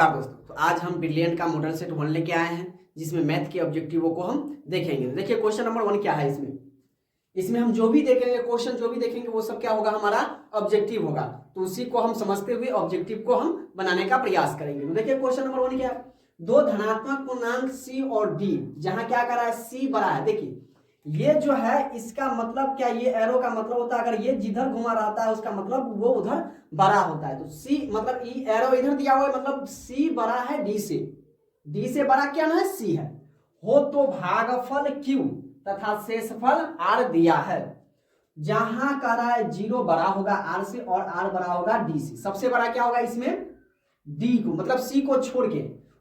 नमस्कार दोस्तों। तो आज हम ब्रिलियंट का मॉडल सेट 1 लेके आए हैं, जिसमें मैथ के ऑब्जेक्टिवों को हम देखेंगे। देखिए क्वेश्चन नंबर 1 क्या है। इसमें हम जो भी देखेंगे, क्वेश्चन जो भी देखेंगे वो सब क्या होगा, हमारा ऑब्जेक्टिव होगा। तो उसी को हम समझते हुए ऑब्जेक्टिव को हम बनाने का प्रयास करेंगे। तो देखिए क्वेश्चन नंबर 1 क्या है। दो धनात्मक पूर्णांक सी और डी, जहां क्या कर रहा है, सी बड़ा है। देखिए ये जो है, इसका मतलब क्या, ये एरो का मतलब होता है, अगर ये जिधर घुमा रहता है उसका मतलब वो उधर बड़ा होता है। तो सी मतलब ई एरो इधर दिया हुआ है, मतलब सी बड़ा है डी से। डी से बड़ा क्या ना है, सी है। हो तो भागफल क्यू तथा शेषफल आर दिया है। जहां कह रहा है 0 बड़ा होगा आर से और आर बड़ा होगा डी से। सबसे बड़ा क्या होगा इसमें, डी को, मतलब सी को छोड़ के।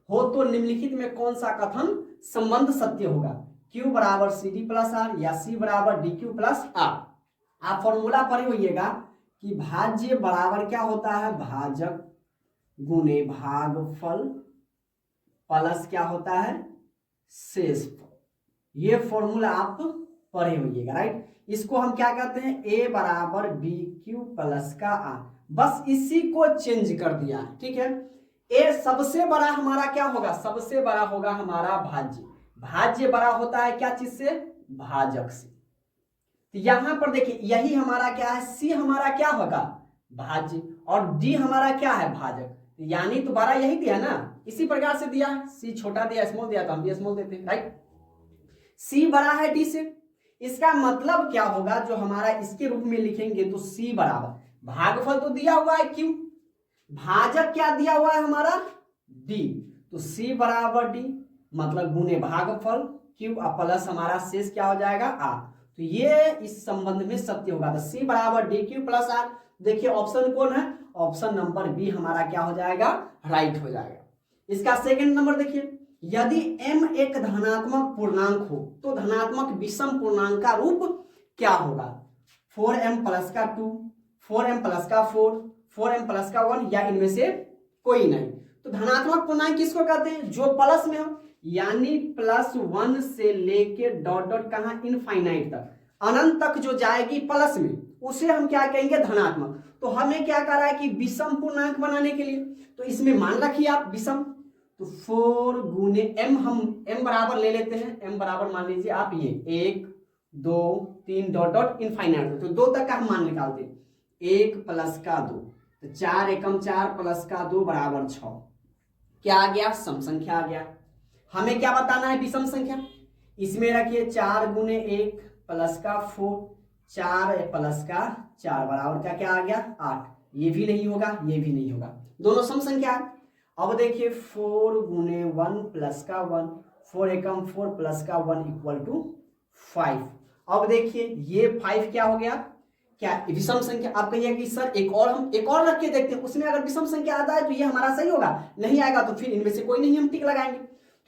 हो तो निम्नलिखित में कौन सा कथन संबंध सत्य होगा, Q बराबर सी डी प्लस आर या C बराबर डी क्यू प्लस आर। आप फॉर्मूला पढ़े होइएगा कि भाज्य बराबर क्या होता है, भाजक गुणे भागफल प्लस क्या होता है, शेषफल। ये फॉर्मूला आप पढ़े होइएगा, राइट। इसको हम क्या कहते हैं, A बराबर डी क्यू प्लस का आर। बस इसी को चेंज कर दिया है, ठीक है। ए सबसे बड़ा हमारा क्या होगा, सबसे बड़ा होगा हमारा भाज्य। भाज्य बड़ा होता है क्या चीज से, भाजक से। तो यहां पर देखिए यही हमारा क्या है, सी हमारा क्या होगा, भाज्य, और डी हमारा क्या है, भाजक। यानी तो बड़ा यही दिया ना, इसी प्रकार से दिया है। सी छोटा दिया, स्मॉल दिया, तो हम भी स्मॉल देते हैं, राइट। सी बड़ा है डी से, इसका मतलब क्या होगा, जो हमारा इसके रूप में लिखेंगे तो सी बराबर भागफल तो दिया हुआ है क्यू, भाजक क्या दिया हुआ है हमारा, डी। तो सी बराबर डी मतलब गुणे भागफल क्यू प्लस हमारा शेष क्या हो जाएगा, आर। तो ये इस संबंध में सत्य होगा। तो सी बराबर डी क्यू प्लस आर। देखिए ऑप्शन कौन है, ऑप्शन नंबर बी हमारा क्या हो जाएगा, राइट हो जाएगा। इसका सेकंड नंबर देखिए, यदि m एक धनात्मक पूर्णांक हो तो धनात्मक विषम पूर्णांक का रूप क्या होगा, 4m प्लस का 2, 4m प्लस का 4, 4m प्लस का 1, या इनमें से कोई नहीं। तो धनात्मक पूर्णांक किसको कहते हैं, जो प्लस में हो, यानी +1 से लेके डॉट डॉट कहां, इनफाइनाइट तक, अनंत तक जो जाएगी प्लस में, उसे हम क्या कहेंगे, धनात्मक। तो हमें क्या कर रहा है कि विषम पूर्णांक बनाने के लिए, तो इसमें मान रखिए आप विषम। तो 4 गुने m, हम m बराबर ले लेते हैं। m बराबर मान लीजिए आप ये 1 2 3 डॉट डॉट इनफाइनाइट, तो 2 तक का हम मान निकालते हैं। 1 प्लस का 2, तो 4 एकम 4 प्लस का 2 बराबर 6। क्या आ गया, सम संख्या आ गया। हमें क्या बताना है, विषम संख्या। इसमें रखिए 4 गुने 1 प्लस का 4, 4 प्लस का 4 बराबर का क्या आ गया, 8। ये भी नहीं होगा, ये भी नहीं होगा, दोनों सम संख्या। अब देखिए 4 गुने 1 प्लस का 1, 4 एकम 4 प्लस का 1 इक्वल टू 5। अब देखिए ये 5 क्या हो गया, क्या विषम संख्या। आप कहिए कि सर हम एक और रख के देखते हैं, उसमें अगर विषम संख्या आता है तो ये हमारा सही होगा, नहीं आएगा तो फिर इनमें से कोई नहीं हम टिक लगाएंगे।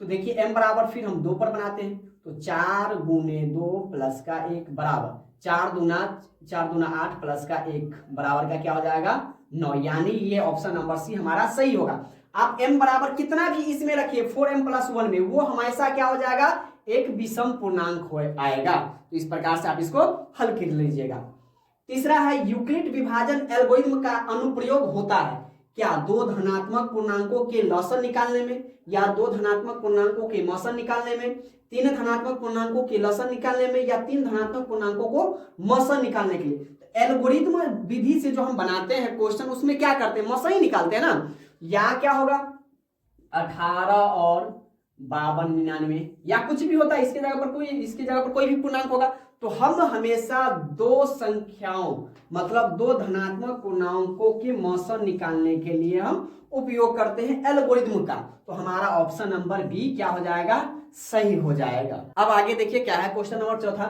तो देखिए m बराबर फिर हम 2 पर बनाते हैं, तो 4 गुने 2 प्लस का 1 बराबर 4 दूना 8 प्लस का 1 बराबर का क्या हो जाएगा, 9। यानी ये ऑप्शन नंबर सी हमारा सही होगा। आप m बराबर कितना भी इसमें रखिए 4m प्लस 1 में, वो हमेशा क्या हो जाएगा, एक विषम पूर्णांक हो आएगा। तो इस प्रकार से आप इसको हल कर लीजिएगा। तीसरा है, यूक्लिड विभाजन एल्गोरिथम का अनुप्रयोग होता है क्या, 2 धनात्मक पूर्णांकों के लॉसन निकालने में, या 2 धनात्मक पूर्णांकों के मौसन निकालने में, 3 धनात्मक पूर्णांकों के लॉसन निकालने में, या 3 धनात्मक पूर्णांकों को मौसन निकालने के लिए। तो एल्गोरिथम विधि से जो हम बनाते हैं क्वेश्चन, उसमें क्या करते हैं, मौसन ही निकालते हैं ना। या क्या होगा 18 और 52 99, या कुछ भी होता है, इसके जगह पर कोई भी पूर्णांक होगा। तो हम हमेशा 2 संख्याओं मतलब 2 धनात्मक पूर्णांकों के मौसन निकालने के लिए हम उपयोग करते हैं एल्गोरिथम का। तो हमारा ऑप्शन नंबर बी क्या हो जाएगा, सही हो जाएगा। अब आगे देखिए क्या है, क्वेश्चन नंबर चौथा,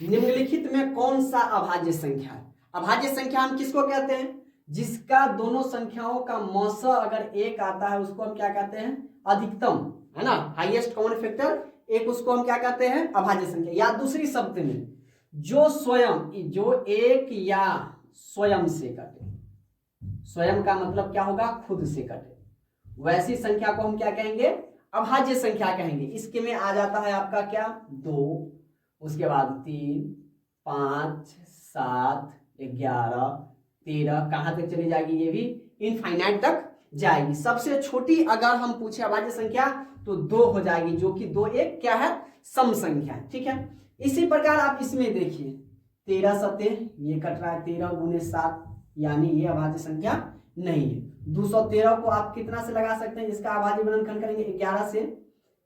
निम्नलिखित में कौन सा अभाज्य संख्या है। अभाज्य संख्या हम किसको कहते हैं, जिसका दोनों संख्याओं का मौसा अगर 1 आता है उसको हम क्या कहते हैं, अधिकतम, है ना, हाईएस्ट कॉमन फैक्टर 1, उसको हम क्या कहते हैं, अभाज्य संख्या। या दूसरी शब्द में जो 1 या स्वयं से कटे, स्वयं का मतलब क्या होगा, खुद से कटे, वैसी संख्या को हम क्या कहेंगे, अभाज्य संख्या कहेंगे। इसके में आ जाता है आपका क्या, 2, उसके बाद 3 5 7 11 13, कहां तक चली जाएगी, ये भी इनफाइनाइट तक जाएगी। सबसे छोटी अगर हम पूछे अभाज्य संख्या तो 2 हो जाएगी, जो कि 2 एक क्या है, सम संख्या है। ठीक है, इसी प्रकार आप इसमें देखिए 13 सते ये कट रहा है, 13 गुने 7 यानी ये अभाज्य संख्या नहीं है। 213 को आप कितना से लगा सकते हैं, इसका अभाज्य गुणनखंड करेंगे 11 से,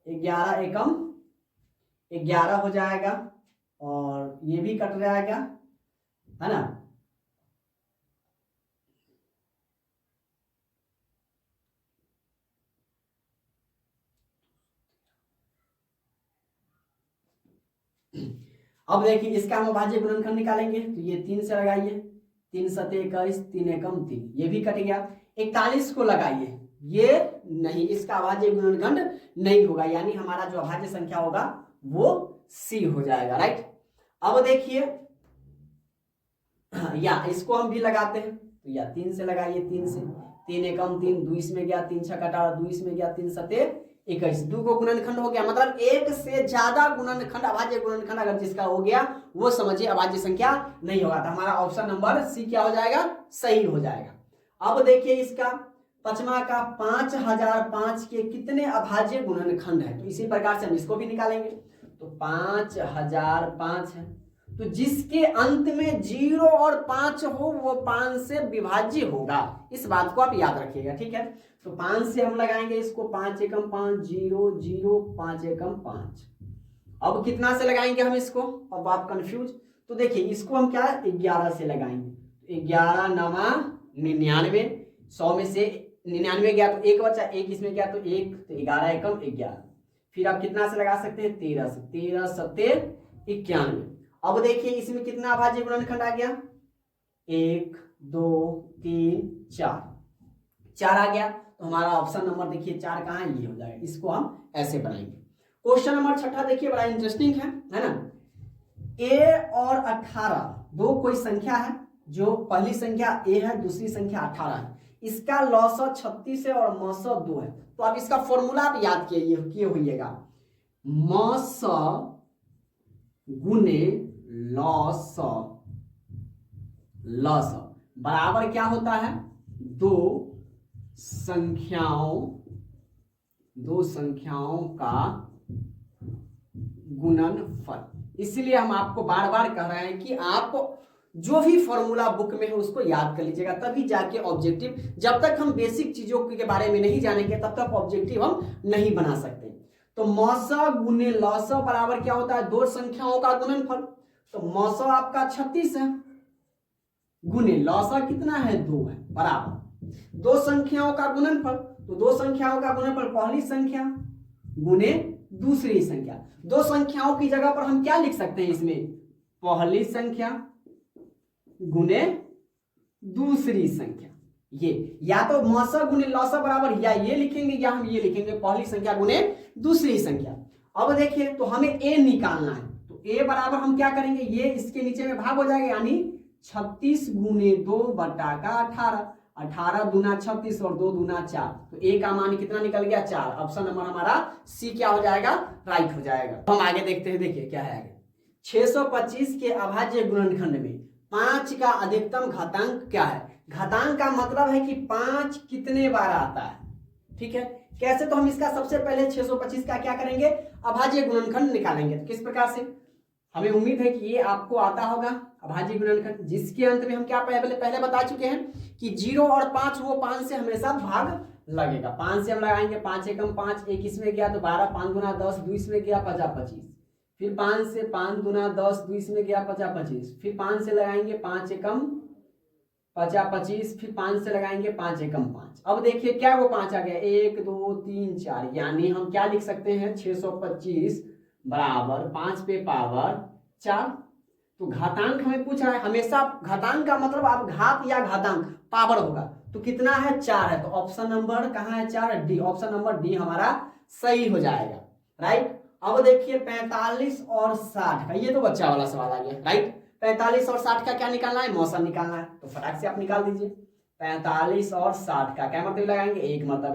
11 एकम 11 हो जाएगा और ये भी कट जाएगा, है ना। अब देखिए इसका हम अभाज्य गुणनखंड निकालेंगे तो ये 3 से लगाइए, 3 सते 21, 3 एकम 3, ये भी कट गया। 41 को लगाइए, ये नहीं, इसका अभाज्य गुणनखंड नहीं होगा, यानी हमारा जो अभाज्य संख्या होगा वो सी हो जाएगा। राइट, अब देखिए या इसको हम भी लगाते हैं तो या 3 से लगाइए, 3 से, 3 एकम 3, 2 इसमें गया, 3 छक्का 18, 2 इसमें गया, 3 सते 21, 2 को गुणनखंड हो गया, मतलब एक से ज्यादा गुणनखंड अभाज्य गुणनखंड अगर जिसका हो गया वो समझिए अभाज्य संख्या नहीं होगा। तो हमारा ऑप्शन नंबर सी क्या हो जाएगा, सही हो जाएगा। अब देखिए इसका पचमा का 5005 के कितने अभाज्य गुणनखंड है, तो इसी प्रकार से हम इसको भी निकालेंगे। तो 5005 है, तो जिसके अंत में 0 और 5 हो वो 5 से विभाज्य होगा, इस बात को आप याद रखिएगा। ठीक है, तो 5 से हम लगाएंगे इसको, 5 एकम 5, 0 0, 5 एकम 5। अब कितना से लगाएंगे हम इसको, अब आप कंफ्यूज, तो देखिए इसको हम क्या 11 से लगाएंगे, 11 नमा 99, 100 में से 99 गया तो एक बचा, एक इसमें गया तो एक, तो 11 एकम 11। फिर आप कितना से लगा सकते हैं, 13 से, 13 सत्ते 91। अब देखिए इसमें कितना अभाज्य गुणनखंड आ गया, 1 2 3 4, 4 आ गया। तो हमारा ऑप्शन नंबर देखिए 4 कहाँ है, ये हो जाएगा। इसको हम ऐसे बनाएंगे। क्वेश्चन नंबर 6 देखिए, बड़ा इंटरेस्टिंग है ना। a और 18 दो कोई संख्या है, जो पहली संख्या a है, दूसरी संख्या 18 है, इसका लॉसा 36 है और मौसा 2 है। तो आप इसका फॉर्मूला आप याद किए होइएगा, मौसा गुने लॉस बराबर क्या होता है, दो संख्याओं का गुणनफल। इसलिए हम आपको बार बार कह रहे हैं कि आप जो भी फॉर्मूला बुक में है उसको याद कर लीजिएगा, तभी जाके ऑब्जेक्टिव, जब तक हम बेसिक चीजों के बारे में नहीं जानेंगे तब तक ऑब्जेक्टिव हम नहीं बना सकते। तो मौसा गुने लौसा बराबर क्या होता है, दो संख्याओं का गुणनफल। तो मौसा आपका 36 है, गुने लौसा कितना है, 2 है, बराबर दो संख्याओं का गुणनफल। तो दो संख्याओं का गुणनफल पहली संख्या गुने दूसरी संख्या। दो संख्याओं की जगह पर हम क्या लिख सकते हैं इसमें, पहली संख्या गुने दूसरी संख्या। ये या तो मौसा गुने लौसा बराबर या ये लिखेंगे या हम ये लिखेंगे, पहली संख्या गुने दूसरी संख्या। अब देखिए तो हमें a निकालना है, तो a बराबर हम क्या करेंगे, ये इसके नीचे में भाग हो जाएगा, यानी 36 गुने 2 बटा का 18, 18 दूना 36 और 2 दूना 4। तो a का मान कितना निकल गया, 4। ऑप्शन नंबर हमारा सी क्या हो जाएगा, राइट हो जाएगा। हम आगे देखते हैं, देखिए क्या है आगे। 625 के अभाज्य गुणनखंड में 5 का अधिकतम घातांक क्या है। घातांक का मतलब है कि 5 कितने बार आता है, ठीक है। कैसे, तो हम इसका सबसे पहले 625 का क्या करेंगे, अभाज्य गुणनखंड निकालेंगे। तो किस प्रकार से, हमें उम्मीद है कि ये आपको आता होगा अभाज्य गुणनखंड, जिसके अंत में हम क्या पहले बता चुके हैं कि 0 और 5 वो 5 से हमेशा भाग लगेगा। 5 से हम लगाएंगे, 5 एकम 5, एक इसमें गया तो 12, 5 गुना 10, 2 इसमें गया 50 25, फिर 5 से 5 गुना 10, 2 इसमें गया 50 25, फिर 5 से लगाएंगे 5 एकम 50 25, फिर 5 से लगाएंगे 5 एकम 5। अब देखिए क्या वो 5 आ गया, 1 2 3 4, यानी हम क्या लिख सकते हैं, 625 बराबर 5 पे पावर 4। तो घातांक हमें पूछ रहा है, हमेशा घातांक का मतलब आप घात या घातांक पावर होगा, तो कितना है, 4 है। तो ऑप्शन नंबर कहाँ है, 4, डी। ऑप्शन नंबर डी हमारा सही हो जाएगा, राइट। अब देखिए 45 और 60 का, ये तो बच्चा वाला सवाल आ गया, राइट। 45 और 60 का क्या निकालना है, मौसा निकालना है, तो फटाक से आप निकाल दीजिए। 45 और 60 का क्या मतलब लगाएंगे, एक मतलब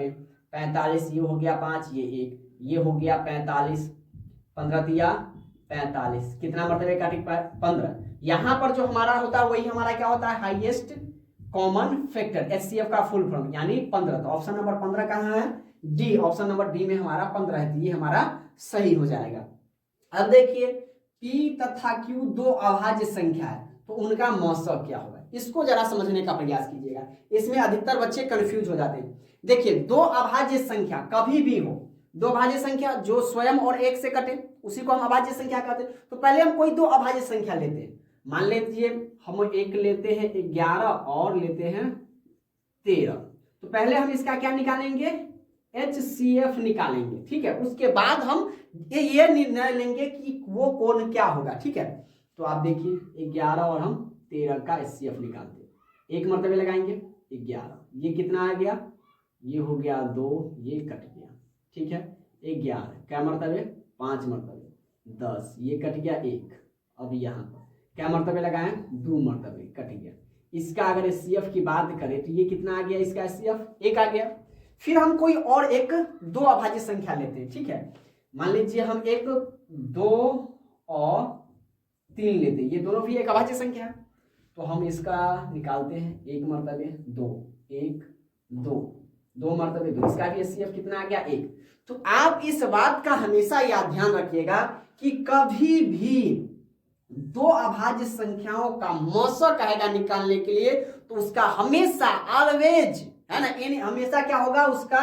45, ये हो गया 5, ये 1, ये हो गया 45, 15 दिया 45, कितना मतलब काटिक 15। यहाँ पर जो हमारा होता है वही हमारा क्या होता है, हाईएस्ट कॉमन फैक्टर, HCF का फुल फॉर्म यानी 15। तो ऑप्शन नंबर 15 कहाँ है? डी, ऑप्शन नंबर डी में हमारा 15 है, तो ये हमारा सही हो जाएगा। अब देखिए P तथा Q दो अभाज्य संख्या है, तो उनका मौसक क्या होगा, इसको जरा समझने का प्रयास कीजिएगा। इसमें अधिकतर बच्चे कंफ्यूज हो जाते हैं। देखिए दो अभाज्य संख्या कभी भी हो, दो अभाज्य संख्या जो स्वयं और एक से कटे उसी को हम अभाज्य संख्या कहते हैं। तो पहले हम कोई दो अभाज्य संख्या लेते हैं, मान लीजिए हम एक लेते हैं 11 और लेते हैं 13। तो पहले हम इसका क्या निकालेंगे? HCF निकालेंगे, ठीक है। उसके बाद हम ये निर्णय लेंगे कि वो कोण क्या होगा, ठीक है। तो आप देखिए 11 और हम 13 का HCF निकालते हैं, एक मर्तबे लगाएंगे 11, ये कितना आ गया? ये हो गया 2, ये कट गया, ठीक है। 11 क्या मर्तबे? 5 मर्तबे, 10, ये कट गया 1। अब यहाँ पर क्या मर्तबे लगाएं? 2 मर्तबे, कट गया। इसका अगर HCF की बात करें तो ये कितना आ गया? इसका HCF 1 आ गया। फिर हम कोई और एक दो अभाज्य संख्या लेते हैं, ठीक है। मान लीजिए हम 1, 2 और 3 लेते हैं, ये दोनों भी एक अभाज्य संख्या है। तो हम इसका निकालते हैं, 1 मर्तबे 2, 1 2 मर्तबे 2, इसका भी HCF कितना आ गया? 1। तो आप इस बात का हमेशा याद ध्यान रखिएगा कि कभी भी दो अभाज्य संख्याओं का मौसक आएगा निकालने के लिए, तो उसका हमेशा ऑलवेज है ना, हमेशा क्या होगा? उसका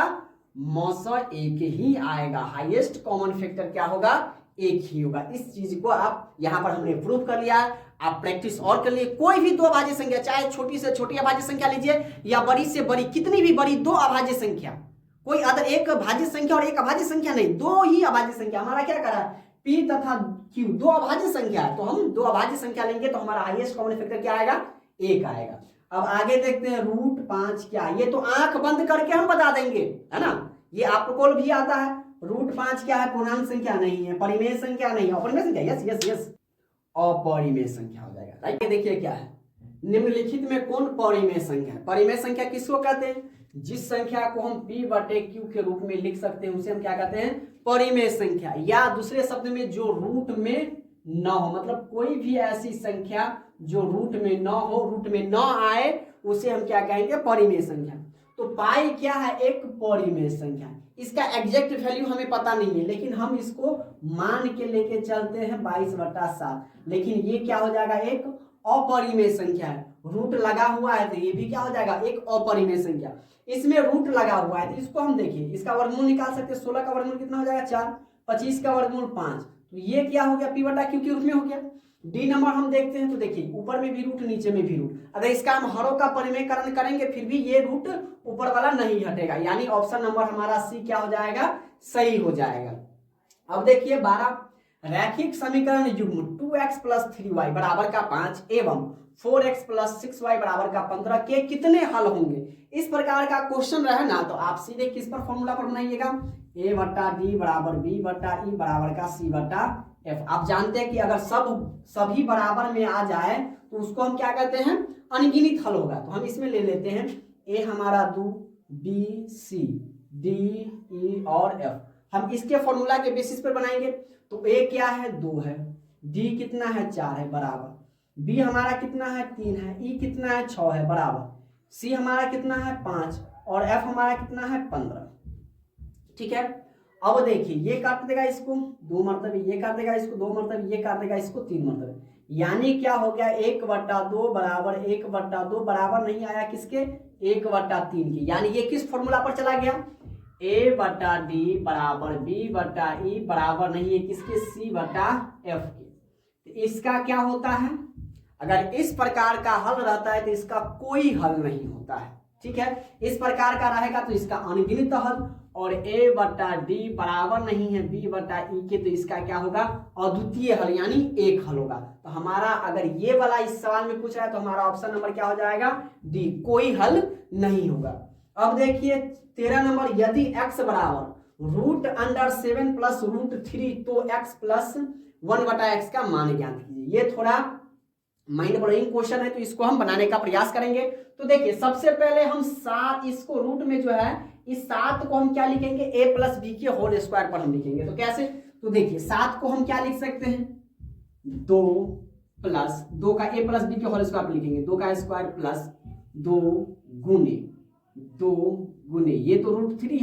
मौसक एक ही आएगा, हाईएस्ट कॉमन फैक्टर क्या होगा? एक ही होगा। इस चीज को आप यहां पर हमने प्रूव कर लिया है। आप प्रैक्टिस और कर लिए, कोई भी दो अभाज्य संख्या, चाहे छोटी से छोटी अभाज्य संख्या लीजिए या बड़ी से बड़ी, कितनी भी बड़ी दो अभाज्य संख्या, कोई अदर एक भाज्य संख्या और एक अभाज्य संख्या नहीं, दो ही अभाज्य संख्या। हमारा क्या करा है? P तथा Q दो अभाज्य संख्या है, तो हम दो अभाज्य संख्या लेंगे तो हमारा हाईएस्ट कॉमन फैक्टर क्या आएगा? 1 आएगा। अब आगे देखते हैं √5 क्या, ये तो आंख बंद करके हम बता देंगे, है ना। ये आपको भी आता है। √5 क्या है? पूर्णांक संख्या नहीं है, परिमेय संख्या नहीं है, अपरिमेय संख्या, यस यस यस, अपरिमेय संख्या हो जाएगा, राइट। देखिए क्या है, निम्नलिखित में कौन परिमेय संख्या है? परिमेय संख्या किसको कहते हैं? जिस संख्या को हम P/Q के रूप में लिख सकते हैं उसे हम क्या कहते हैं? परिमेय संख्या। या दूसरे शब्द में जो रूट में न हो, मतलब कोई भी ऐसी संख्या जो रूट में न हो, रूट में न आए, उसे हम क्या कहेंगे? परिमेय संख्या। तो पाई क्या है? एक परिमेय संख्या। इसका एग्जैक्ट वैल्यू हमें पता नहीं है, लेकिन हम इसको मान के लेके चलते हैं 22/7, लेकिन ये क्या हो जाएगा? एक अपरिमेय संख्या है। रूट लगा हुआ है तो ये भी क्या हो जाएगा? एक अपरिमेय संख्या। इसमें रूट लगा हुआ है तो इसको हम देखिए, इसका वर्गमूल निकाल सकते हैं। 16 का वर्गमूल कितना हो जाएगा? 4। 25 का वर्गमूल 5, तो ये क्या हो गया? P/Q के रूप में हो गया। डी नंबर हम देखते हैं तो देखिए ऊपर में भी रूट, नीचे में भी रूट। अगर इसका हम हरों का परिमेयकरण करेंगे फिर भी ये रूट ऊपर वाला नहीं हटेगा, यानी ऑप्शन नंबर हमारा सी क्या हो जाएगा? सही हो जाएगा। अब देखिए 12, रैखिक समीकरण युग्म 2x + 3y = 5 एवं 4x + 6y = 15 के कितने हल होंगे? इस प्रकार का क्वेश्चन रहे ना तो आप सीधे किस पर फॉर्मूला पर बनाइएगा? A/D = B/E = C/F। आप जानते हैं कि अगर सभी बराबर में आ जाए तो उसको हम क्या कहते हैं? अनगिनत हल होगा। तो हम इसमें ले लेते हैं A हमारा 2, B, C, D, E और F। हम इसके फॉर्मूला के बेसिस पर बनाएंगे। तो A क्या है? 2 है, D कितना है? 4 है, बराबर। B हमारा कितना है? 3 है, E कितना है? 6 है, बराबर। C हमारा कितना है? 5 और F हमारा कितना है? 15, ठीक है। अब देखिए ये काट देगा इसको 2 मरतबे, ये काट देगा इसको 2 मरतबे, ये काट देगा इसको 3 मरतबे, यानी क्या हो गया? 1/2 बराबर 1/2 बराबर नहीं आया किसके? 1/3 के, यानी ये किस फॉर्मूला पर चला गया? A/D = B/E बराबर नहीं है किसके? C/F के। तो इसका क्या होता है? अगर इस प्रकार का हल रहता है तो इसका कोई हल नहीं होता है, ठीक है। इस प्रकार का रहेगा तो इसका अनगिनत हल, और A/D बराबर नहीं है B/E के, तो इसका क्या होगा? अद्वितीय हल, यानी एक हल होगा। तो हमारा अगर ये वाला इस सवाल में पूछ रहा है तो हमारा ऑप्शन नंबर क्या हो जाएगा? डी, कोई हल नहीं होगा। अब देखिए 13 नंबर, यदि x बराबर √7 + √3 तो x + 1/x का मान ज्ञात कीजिए। ये थोड़ा माइंड ब्लोइंग क्वेश्चन है तो इसको हम बनाने का प्रयास करेंगे। तो देखिए सबसे पहले हम 7, इसको रूट में जो है इस 7 को हम क्या लिखेंगे? A + B के होल स्क्वायर पर हम लिखेंगे। तो कैसे? तो देखिए 7 को हम क्या लिख सकते हैं? 2 + 2 का A + B के होल स्क्वायर पर लिखेंगे, 2 का स्क्वायर प्लस 2 गुने ये तो √3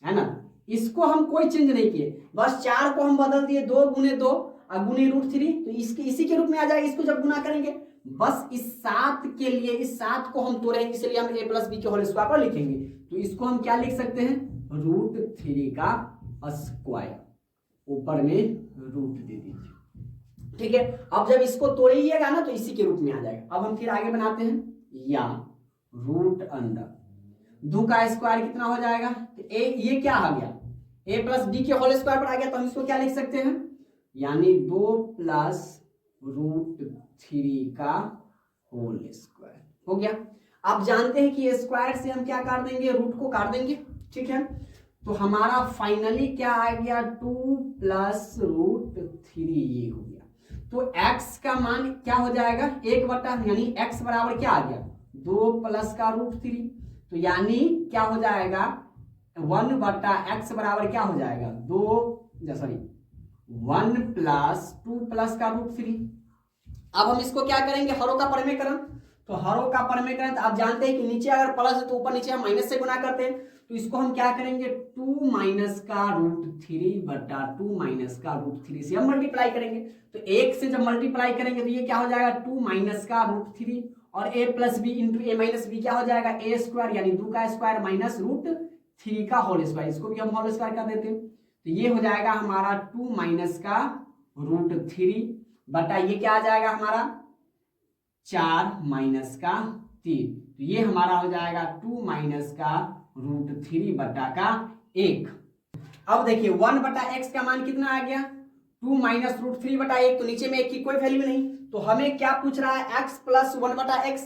है ना। इसको हम कोई चेंज नहीं किए, बस 4 को हम बदल दिए 2 गुने 2 और गुने √3, तो इसी के रूप में आ जाएगा। इसको जब गुना करेंगे बस इस 7 के लिए, इस 7 को हम तोड़ेंगे, इसलिए हम a + b के होल स्क्वायर पर लिखेंगे। तो इसको हम क्या लिख सकते हैं, √3 का स्क्वायर, ऊपर में रूट दे दीजिए, ठीक है। अब जब इसको तोड़िएगा ना तो इसी के रूप में आ जाएगा। अब हम फिर आगे बनाते हैं, या √2 का स्क्वायर कितना हो जाएगा, तो ये क्या आ गया, a + b के होल स्क्वायर पर आ गया, तो हम इसको क्या लिख सकते हैं, यानी 2 + √3 का होल स्क्वायर हो गया। आप जानते हैं कि स्क्वायर से हम क्या काट देंगे, रूट को काट देंगे, ठीक है। तो हमारा फाइनली क्या आ गया, 2 + √3 ये हो गया। तो x का मान क्या हो जाएगा, 1/, यानी x बराबर क्या आ गया, 2 + का √3, तो यानी क्या हो जाएगा, 1/x बराबर क्या हो जाएगा, 1 + 2 + का √3। अब हम इसको क्या करेंगे, हरों का परमेकरण, तो हरों का परमेकरण आप जानते हैं कि नीचे अगर प्लस है तो ऊपर नीचे हम माइनस से गुना करते हैं, तो इसको हम क्या करेंगे, 2 - का √3 बटा 2 - का √3 से हम मल्टीप्लाई करेंगे। तो 1 से जब मल्टीप्लाई करेंगे तो ये क्या हो जाएगा, 2 - का √3, और a + b × a - b क्या हो जाएगा, a², यानी 2 का स्क्वायर माइनस √3 का होल स्क्वायर, इसको भी हम होल स्क्वायर कर देते हैं। तो ये हो जाएगा हमारा 2 - का √3 बटा ये क्या आ जाएगा हमारा 4 - का 3, तो ये हमारा हो जाएगा 2 - का √3 बटा का 1। अब देखिए 1/x का मान कितना आ गया, 2 - √3 बटा 1, तो नीचे में 1 की कोई वैल्यू नहीं, तो हमें क्या पूछ रहा है, x + 1/x,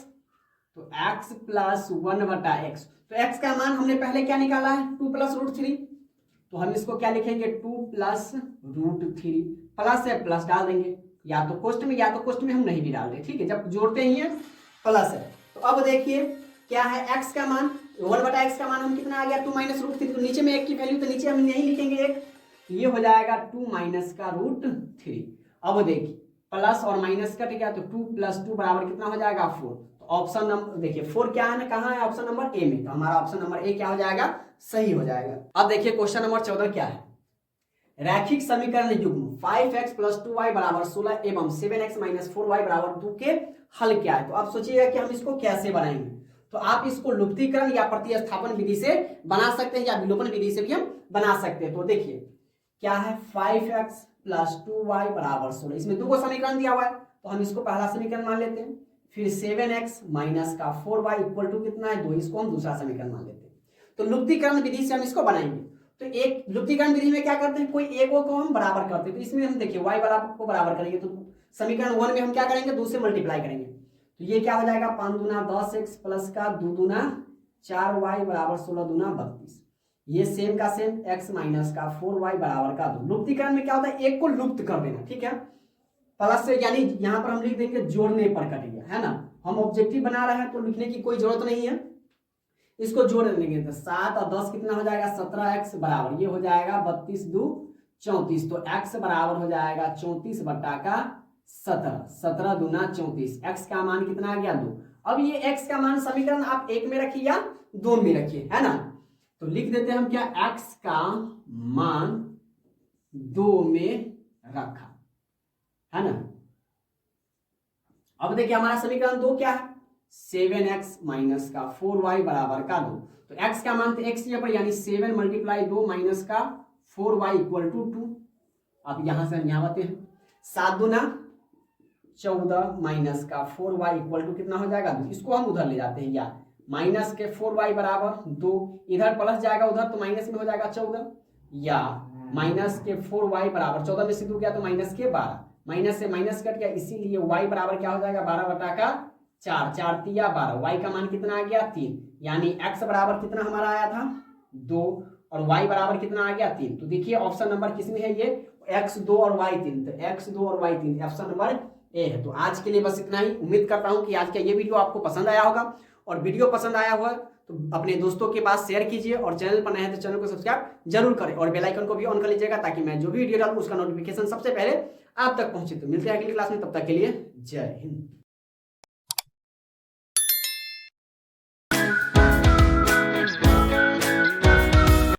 तो x + 1/x, तो x का मान हमने पहले क्या निकाला है, 2 + √3, तो हम इसको क्या लिखेंगे, 2 + √3, प्लस है प्लस डाल देंगे, या तो कोष्ठ में हम नहीं भी डाल रहे, ठीक है, जब जोड़ते ही है प्लस है। तो अब देखिए क्या है, x का मान 1/x का मान हम कितना आ गया, 2 - √3, तो नीचे में 1 की वैल्यू, तो नीचे हम नहीं लिखेंगे 1, तो ये हो जाएगा 2 - का √3। अब देखिए प्लस और माइनस कट गया, तो 2 + 2 बराबर कितना हो जाएगा, 4। तो ऑप्शन नंबर देखिए 4 क्या है ना, कहाँ है, ऑप्शन नंबर ए में, तो हमारा ऑप्शन नंबर ए क्या हो जाएगा, सही हो जाएगा। अब देखिए क्वेश्चन नंबर 14 क्या है, रैखिक समीकरण युग्म 5x + 2y = 16 एवं 7x - 4y = 2 के हल क्या है। तो आप सोचिएगा कि हम इसको कैसे बनाएंगे, तो आप इसको लुप्तीकरण या प्रतिस्थापन विधि से बना सकते हैं, या विलोपन विधि से भी हम बना सकते हैं। तो देखिए क्या है, 5x + 2y = 16, इसमें 2 को समीकरण दिया हुआ है, तो हम इसको पहला समीकरण मान लेते हैं। फिर 7x - का 4y = कितना है, 2, इसको हम दूसरा समीकरण मान लेते हैं। तो लुप्तीकरण विधि से हम इसको बनाएंगे। तो एक लुप्तीकरण विधि में क्या करते हैं, कोई एक को हम बराबर करते हैं, तो इसमें हम देखिए y बराबर को बराबर करेंगे, तो समीकरण 1 में हम क्या करेंगे, 2 से मल्टीप्लाई करेंगे, तो ये क्या हो जाएगा, 5 दूना 10x प्लस का 2 दूना 4y = 16 दूना 32, ये सेम का सेम x - का 4y = का 2। लुप्तीकरण में क्या होता है, एक को लुप्त कर देना, ठीक है, प्लस से, यानी यहां पर हम लिख देंगे जोड़ने पर कट गया, है ना, हम ऑब्जेक्टिव बना रहे हैं तो लिखने की कोई जरूरत नहीं है, इसको जोड़ देंगे, तो 7 और 10 कितना हो जाएगा, 17x बराबर ये हो जाएगा 32 2 34, तो x बराबर हो जाएगा 34 बटा का 17, 17 दूना 34, x का मान कितना आ गया, 2। अब ये x का मान समीकरण आप 1 में रखिए या 2 में रखिए, है ना, तो लिख देते हैं हम क्या, x का मान 2 में रखा, है ना। अब देखिए हमारा समीकरण 2 क्या है, 7x - का 4y = का 2, तो x का मान तो x यहाँ पर, यानी 7 × 2 - का 4y = 2। अब यहां से हम यहाँ आते हैं, 7 दूना 14 - का 4y = कितना हो जाएगा, 2, इसको हम उधर ले जाते हैं, या माइनस के 4y = 2, इधर प्लस जाएगा उधर, तो माइनस में हो जाएगा 14, या माइनस के 4y = 14 में से 2 गया तो माइनस के 12, माइनस से माइनस कट गया, इसीलिए y बराबर क्या हो जाएगा, 12 बटा का 4, 4 तिया 12, y का मान कितना आ गया, 3, यानी x बराबर कितना हमारा आया था, 2, और y बराबर कितना आ गया, 3। तो देखिए ऑप्शन नंबर किसमें है, ये x 2 और y 3, तो x 2 और y 3 ऑप्शन नंबर ए है। तो आज के लिए बस इतना ही, उम्मीद करता हूं कि आज का ये वीडियो आपको पसंद आया होगा, और वीडियो पसंद आया हुआ तो अपने दोस्तों के पास शेयर कीजिए, और चैनल पर नए हैं तो चैनल को सब्सक्राइब जरूर करें, और बेल आइकन को भी ऑन कर लीजिएगा, ताकि मैं जो भी वीडियो डालूं उसका नोटिफिकेशन सबसे पहले आप तक पहुंचे। तो मिलते हैं अगली क्लास में, तब तक के लिए जय हिंद।